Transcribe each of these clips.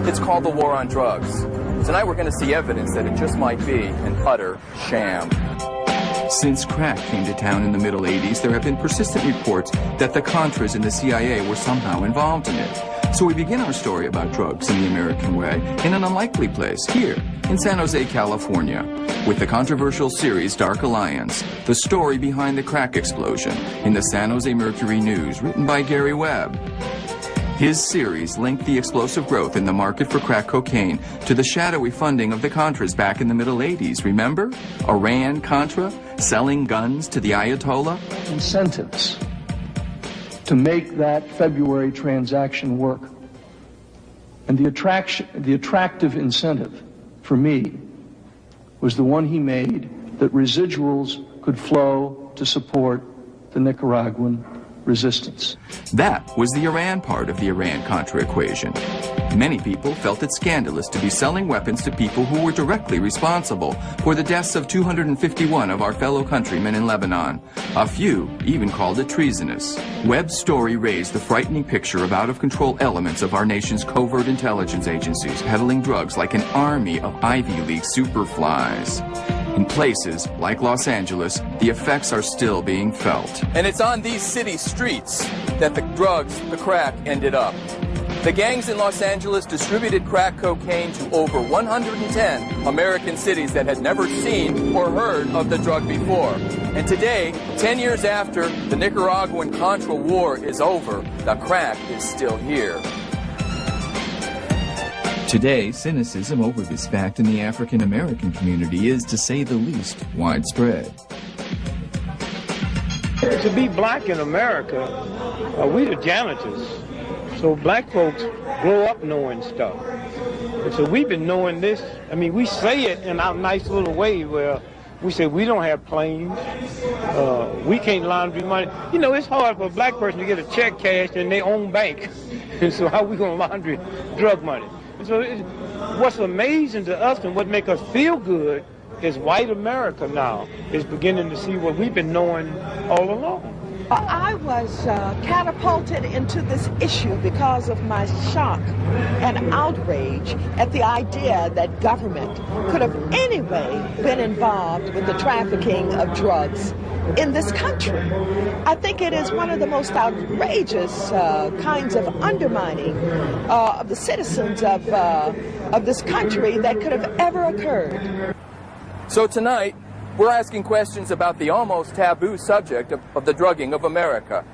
It's called the war on drugs. Tonight we're going to see evidence that it just might be an utter sham. Since crack came to town in the middle 80s, there have been persistent reports that the Contras and the CIA were somehow involved in it. So we begin our story about drugs in the American way in an unlikely place, here in San Jose, California, with the controversial series Dark Alliance, the story behind the crack explosion in the San Jose Mercury News, written by Gary Webb. His series linked the explosive growth in the market for crack cocaine to the shadowy funding of the Contras back in the middle 80s. Remember? Iran-Contra, selling guns to the Ayatollah. Incentives to make that February transaction work. And the attractive incentive for me was the one he made, that residuals could flow to support the Nicaraguan resistance. That was the Iran part of the Iran-Contra equation. Many people felt it scandalous to be selling weapons to people who were directly responsible for the deaths of 251 of our fellow countrymen in Lebanon. A few even called it treasonous. Webb's story raised the frightening picture of out-of-control elements of our nation's covert intelligence agencies peddling drugs like an army of Ivy League superflies. In places like Los Angeles, the effects are still being felt. And it's on these city streets that the drugs, the crack, ended up. The gangs in Los Angeles distributed crack cocaine to over 110 American cities that had never seen or heard of the drug before. And today, 10 years after the Nicaraguan Contra war is over, the crack is still here. Today, cynicism over this fact in the African American community is, to say the least, widespread. To be black in America, we the janitors. So black folks grow up knowing stuff. And so we've been knowing this. I mean, we say it in our nice little way where we say we don't have planes, we can't laundry money. You know, it's hard for a black person to get a check cashed in their own bank. And so how are we going to laundry drug money? And so what's amazing to us and what makes us feel good is white America now is beginning to see what we've been knowing all along. I was catapulted into this issue because of my shock and outrage at the idea that government could have anyway been involved with the trafficking of drugs in this country. I think it is one of the most outrageous kinds of undermining of the citizens of this country that could have ever occurred. So tonight, we're asking questions about the almost taboo subject of the drugging of America.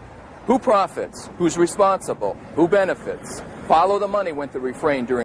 Who profits? Who's responsible? Who benefits? Follow the money went the refrain during